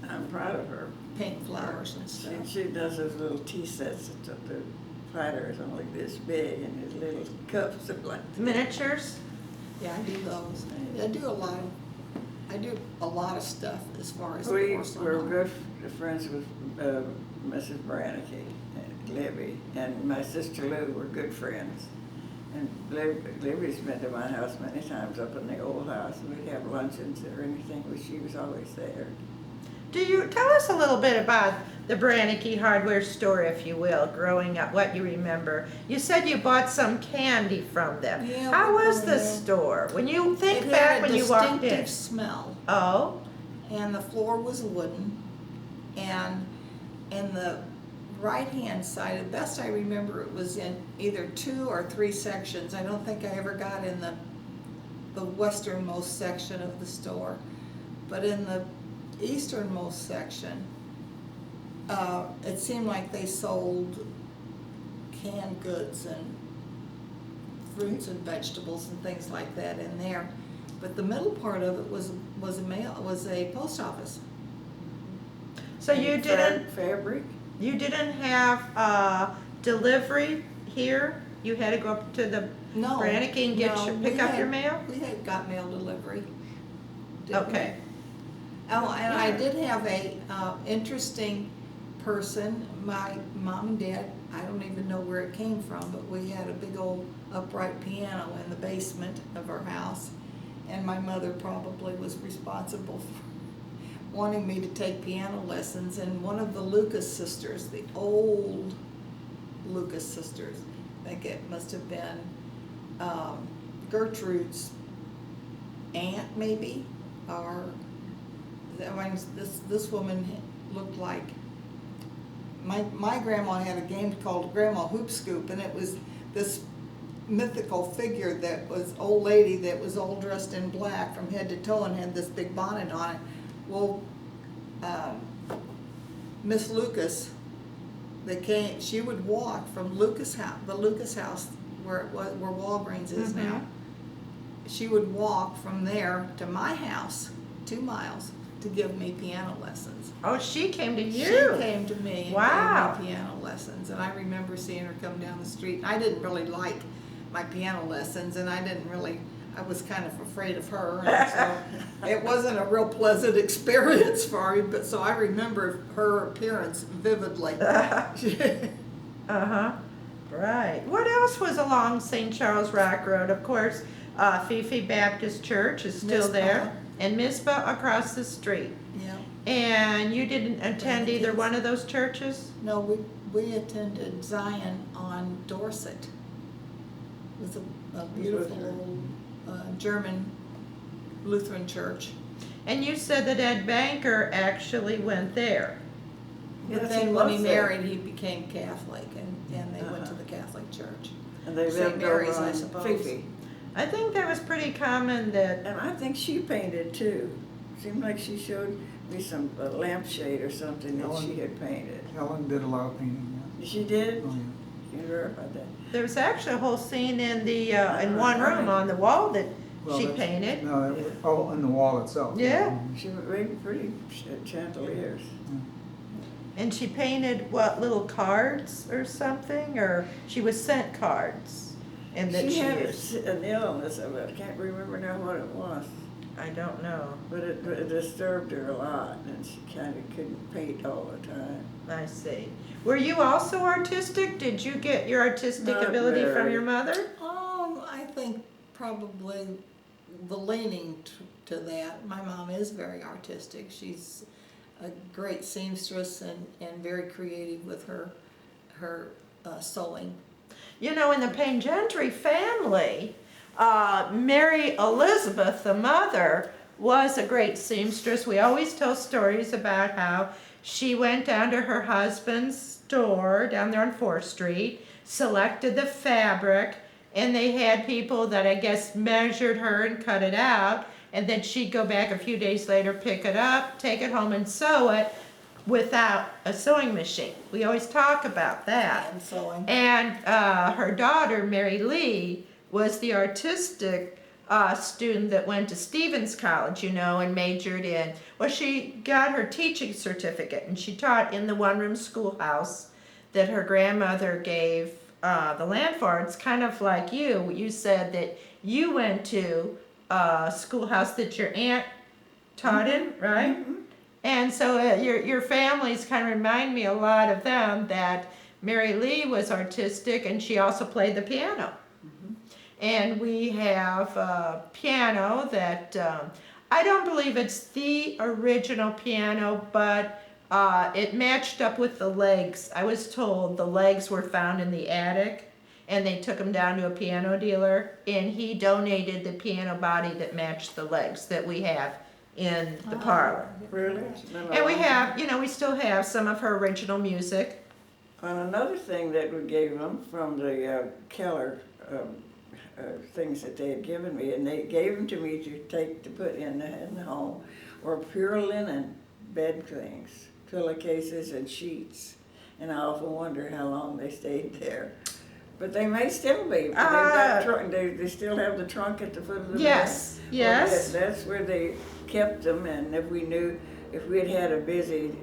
I'm proud of her. paint flowers and stuff. She does those little tea sets that the platter is only this big, and his little cups are like this. Miniatures? Yeah, I do those. I do a lot of stuff as far as We porcelain. were art. good friends with Mrs. Brannicky and Libby, and my sister Lou were good friends. And Libby's been to my house many times up in the old house, and we'd have luncheons or anything, but she was always there. Do you tell us a little bit about the Brannicky hardware store, if you will, growing up, what you remember? You said you bought some candy from them. Yeah, How we was were the there. store? When you think It back had when a you walked in. distinctive smell, Oh, and the floor was wooden, and in the right-hand side, the best I remember, it was in either 2 or 3 sections. I don't think I ever got in the westernmost section of the store, but in the easternmost section, it seemed like they sold canned goods and fruits and vegetables and things like that in there. But the middle part of it was a post office. so you didn't Fabric? have delivery here? You had to go up to the No. Brannicky and pick up your mail? We had got mail delivery. didn't we? Okay. Oh, and I did have a interesting person. My mom and dad, I don't even know where it came from, but we had a big old upright piano in the basement of our house. And my mother probably was responsible for wanting me to take piano lessons. And one of the Lucas sisters, the old Lucas sisters, I think it must have been Gertrude's aunt maybe, or this woman looked like my grandma had a game called Grandma Hoop Scoop, and it was this mythical figure that was old lady that was all dressed in black from head to toe and had this big bonnet on it. Well, Miss Lucas, she would walk from the Lucas house where Walgreens is now. She would walk from there to my house, 2 miles, to give me piano lessons. Oh, she came to you? She came to me and Wow. gave me piano lessons, and I remember seeing her come down the street. I didn't really like my piano lessons, and I was kind of afraid of her, and so it wasn't a real pleasant experience for me, but so I remember her appearance vividly. Uh-huh, right. What else was along St. Charles Rock Road? Of course, Fifi Baptist Church is still Mizpah. there, and Mizpah across the street. Yeah. And you didn't attend either one of those churches? No, we attended Zion on Dorset. It was a beautiful old German Lutheran church. And you said that Ed Banker actually went there. But Yes, then he when he was there. married, he became Catholic, and they went to the Catholic church. And they St. lived Mary's, over I on suppose. Fifi. I think that was pretty common that, And I think she painted too. Seemed like she showed me some lampshade or something that Helen. she had painted. Helen did a lot of painting, She did? yeah. Oh, yeah. You heard about that? there was actually a whole scene in the, in one room on the wall that Well, she that's- painted. No, that was, oh, on the wall itself. Yeah. She made pretty chandeliers. And she painted what, little cards or something, or she was sent cards, and that She she had used. an illness of it. I can't remember now what it was. I don't know. But it disturbed her a lot, and she kind of couldn't paint all the time. I see. Were you also artistic? Did you get your artistic Not ability from very. your mother? I think probably the leaning to that. My mom is very artistic. She's a great seamstress and very creative with her sewing. You know, in the Payne Gentry family, Mary Elizabeth, the mother, was a great seamstress. We always tell stories about how she went down to her husband's store down there on 4th Street, selected the fabric, and they had people that I guess measured her and cut it out, and then she'd go back a few days later, pick it up, take it home and sew it without a sewing machine. We always talk about that. And sewing. And her daughter, Mary Lee, was the artistic student that went to Stevens College, you know, and majored in, well, she got her teaching certificate, and she taught in the one-room schoolhouse that her grandmother gave the land for. It's kind of like you. You said that you went to a schoolhouse that your aunt taught in, right? Mm-hmm. And so your families kind of remind me a lot of them, that Mary Lee was artistic and she also played the piano. And we have a piano that, I don't believe it's the original piano, but it matched up with the legs. I was told the legs were found in the attic, and they took them down to a piano dealer, and he donated the piano body that matched the legs that we have in the parlor. Really? It's been a And we long have, you know, we still have some of her original music. And another thing that we gave them from the Keller things that they had given me, and they gave them to me to take to put in the home, were pure linen bed things, pillowcases and sheets. And I often wonder how long they stayed there. But they may still be. They still have the trunk at the foot of the bed. Yes, yes. That's where they kept them, and if we had had a busy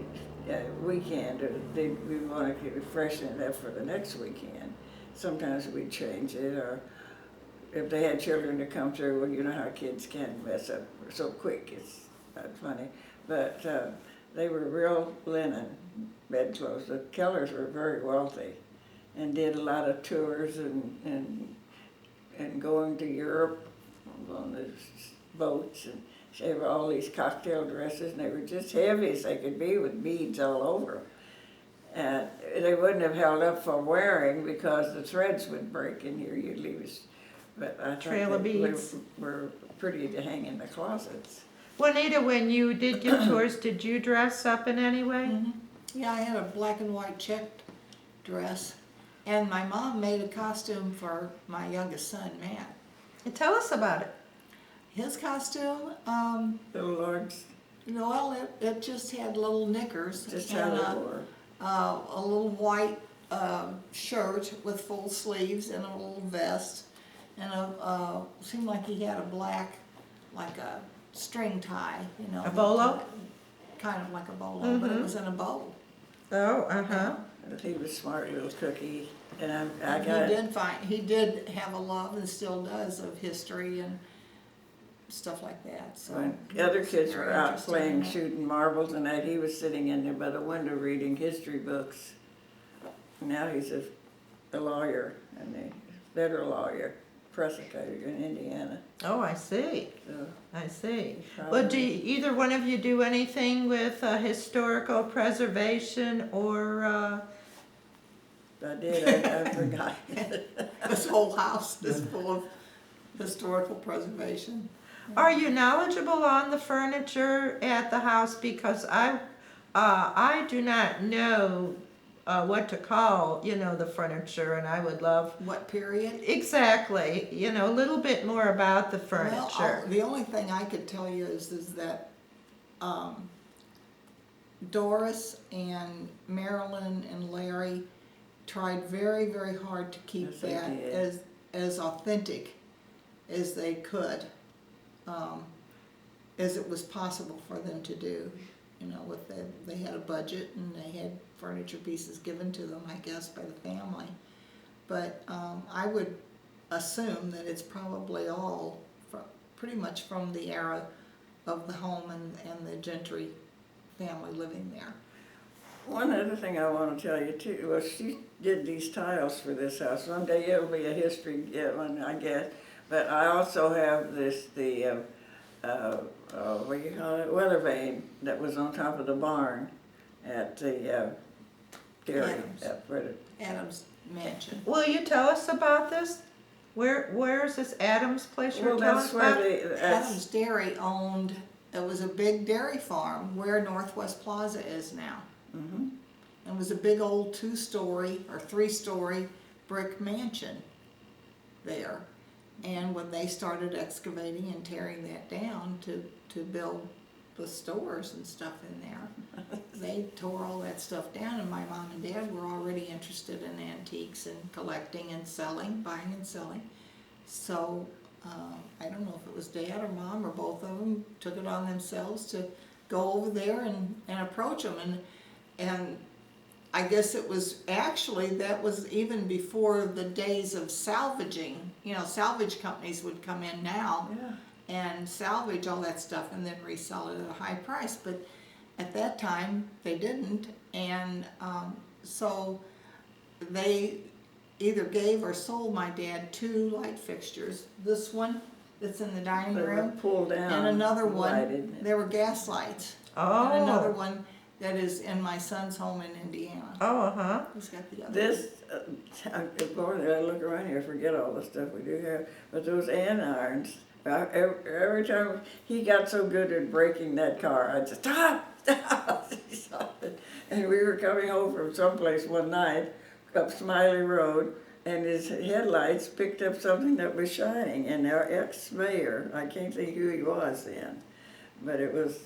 weekend, we want to freshen it up for the next weekend, sometimes we'd change it, or if they had children to come through, well, you know how kids can mess up so quick, it's not funny. But they were real linen bedclothes. The Kellers were very wealthy and did a lot of tours and going to Europe on the boats, and they were all these cocktail dresses, and they were just heavy as they could be with beads all over. And they wouldn't have held up for wearing because the threads would break in here. You'd leave us. But I Trail of thought they beads. were pretty to hang in the closets. Juanita, when you did your tours, did you dress up in any way? Mhm. Yeah, I had a black and white checked dress, and my mom made a costume for my youngest son, Matt. And tell us about it. His costume, Little Lords, well, it just had little knickers just and how they wore. a little white shirt with full sleeves and a little vest, and seemed like he had a black, like a string tie, you know. A bolo? Kind of like a bolo, but it was in a bow. Oh, uh-huh. He was a smart little cookie, and I And got, he did have a love, and still does, of history and stuff like that, so. when he other was kids very were out interested playing, in it. shooting marbles and that, he was sitting in there by the window reading history books. Now he's a lawyer, and a federal lawyer, prosecutor in Indiana, Oh, I see. so. I see. Probably. Well, do either one of you do anything with historical preservation or, I did, I forgot. This whole house is full of historical preservation. are you knowledgeable on the furniture at the house? Because I do not know what to call, the furniture, and I would love, What period? exactly, a little bit more about the Well, furniture. the only thing I could tell you is that Doris and Marilyn and Larry tried very, very hard to keep Yes, they that did. as authentic as they could, as it was possible for them to do. They had a budget and they had furniture pieces given to them, I guess, by the family. But I would assume that it's probably all pretty much from the era of the home and the Gentry family living there. One other thing I want to tell you too, well, she did these tiles for this house. Someday it'll be a history one, I guess. But I also have what do you call it, weather vane that was on top of the barn at the dairy. Adams. Adams Mansion. Will you tell us about this? Where is this Adams place you're Well, telling that's us where about? Adams Dairy owned, it was a big dairy farm where Northwest Plaza is now. Mm-hmm. It was a big old 2-story or 3-story brick mansion there. And when they started excavating and tearing that down to build the stores and stuff in there, they tore all that stuff down, and my mom and dad were already interested in antiques and collecting and selling, buying and selling. So I don't know if it was dad or mom or both of them took it on themselves to go over there and approach them, and I guess it was actually, that was even before the days of salvaging. Salvage companies would come in now Yeah. and salvage all that stuff and then resell it at a high price. But at that time, they didn't, and so they either gave or sold my dad 2 light fixtures. This one that's in the dining They were room, pulled down. and another lighted. one, there were gas lights. Oh. And another one that is in my son's home in Indiana. Oh, uh-huh. He's got the other. This, boy, I look around here, forget all the stuff we do here, but those andirons, every time he got so good at breaking that car, I'd just, stop, and we were coming home from someplace one night, up Smiley Road, and his headlights picked up something that was shining, and our ex-mayor, I can't think who he was then, but it was,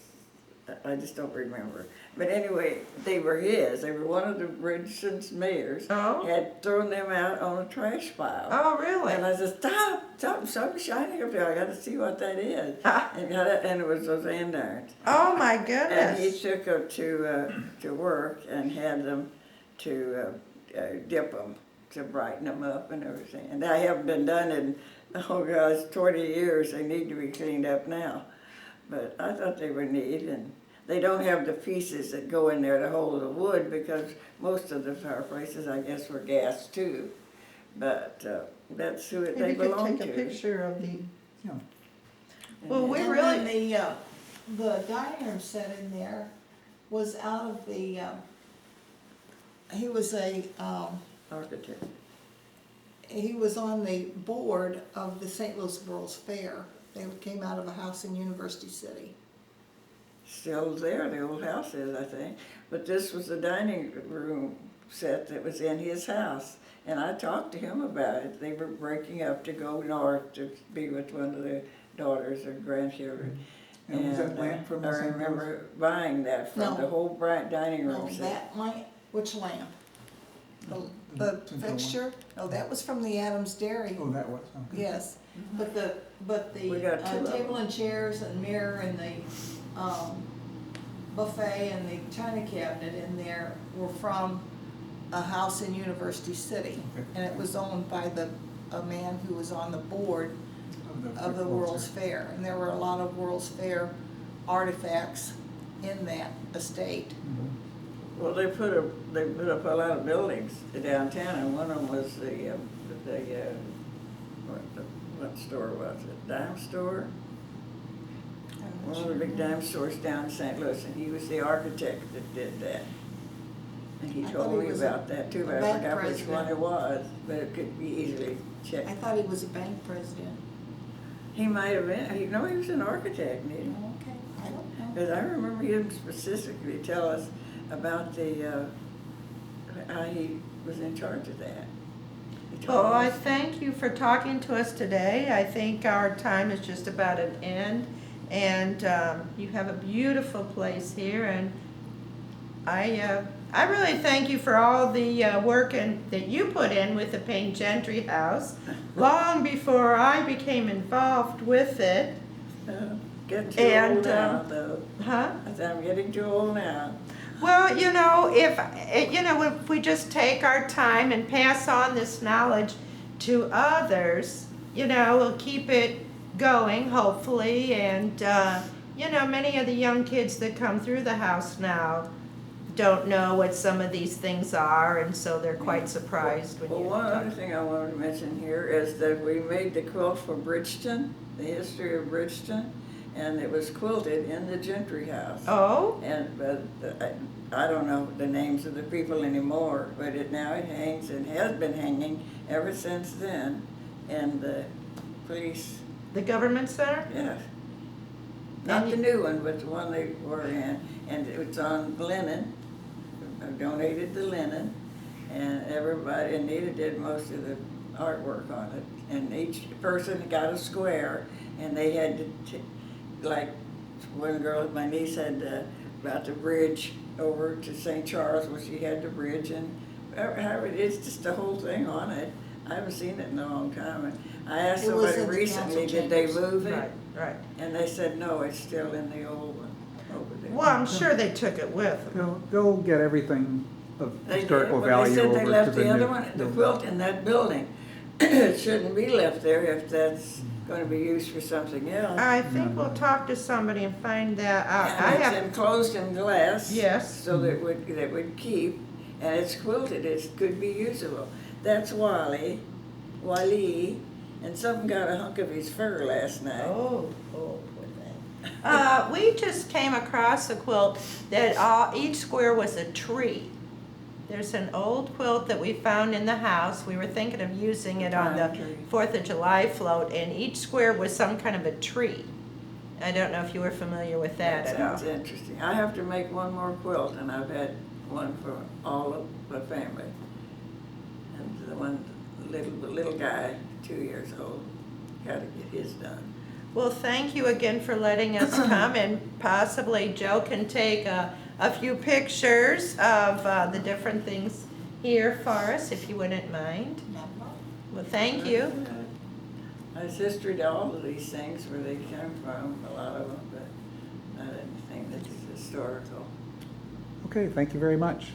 I just don't remember. But anyway, they were his. They were one of the Bridgeton's mayors. Oh. Had thrown them out on a trash pile. Oh, really? And I said, stop, something's shining up there. I got to see what that is. And it was those andirons. Oh, my And he goodness. took them to work and had them to dip them to brighten them up and everything. And they haven't been done in, oh gosh, 20 years. They need to be cleaned up now. But I thought they were neat, and they don't have the pieces that go in there to hold the wood because most of the fireplaces, I guess, were gas too. But that's who they Maybe you could belong take a to. picture of the. Yeah. Well, we And really. then the dining room set in there was out of the, he was Architect. he was on the board of the St. Louis World's Fair. They came out of a house in University City. still there, the old house is, I think. But this was the dining room set that was in his house. And I talked to him about it. They were breaking up to go north to be with one of their daughters or grandchildren. And was that land from I the same remember buying that from No. the whole bright dining No, room set. that lamp, which lamp? The Central one. fixture? No, that was from the Adams Dairy. Oh, that was, okay. Yes, but the We got two of table them. and chairs and mirror and the buffet and the china cabinet in there were from a house in University City. Okay. And it was owned by a man who was on the board of the World's Fair. And there were a lot of World's Fair artifacts in that estate. Mhm. Well, they put up a lot of buildings downtown, and one of them was what store was it? Dime store? One of the big dime stores down in St. Louis, and he was the architect that did that. And he I told thought he me was about that too, a but I bank forgot which one president. it was, but it could be easily I checked. thought he was a bank president. He might have been, he was an architect, Nita. Okay, I don't know. Because I remember him specifically tell us about how he was in charge of that. He told Well, I us. thank you for talking to us today. I think our time is just about at end. And you have a beautiful place here, and I really thank you for all the work that you put in with the Payne Gentry House, long before I became involved with it. Getting too And, old now, though. Huh? I said, I'm getting too old now. Well, if we just take our time and pass on this knowledge to others, we'll keep it going, hopefully. And, many of the young kids that come through the house now don't know what some of these things are, and so they're quite surprised when Well, you one talk. other thing I wanted to mention here is that we made the quilt for Bridgeton, the history of Bridgeton, and it was quilted in the Gentry House. Oh, But I don't know the names of the people anymore, but it hangs and has been hanging ever since then in the police, the government center? yes. Not And the new one, but the one they were in, and it's on linen. I donated the linen, and everybody, Anita did most of the artwork on it. And each person got a square, and they had to, like, one girl, my niece had about the bridge over to St. Charles, where she had the bridge, and it's just the whole thing on it. I haven't seen it in a long time. And I asked It was somebody in the recently, council did they chambers. move it? Right. And they said, no, it's still in the old one over there. Well, I'm sure they took it with them. They'll get everything of They did, historical but value they over said to they the left the other new one, the building. quilt in that building. It shouldn't be left there if that's gonna be used for something else. I think we'll talk to somebody and find that out. I And it's have, enclosed in glass. Yes. So that would keep, and it's quilted, it could be usable. That's Wally, and something got a hunk of his fur last night. oh, poor thing. We just came across a quilt that each square was a tree. There's an old quilt that we found in the house. We were thinking of using it on the Pine tree. 4th of July float, and each square was some kind of a tree. I don't know if you were familiar with that at all. Sounds interesting. I have to make one more quilt, and I've had one for all of the family. And the one, little guy, 2 years old, gotta get his done. Well, thank you again for letting us come, and possibly Joe can take a few pictures of the different things here for us, if you wouldn't mind. Well, thank you. There's history to all of these things, where they come from, a lot of them, but not anything that's historical. Okay, thank you very much.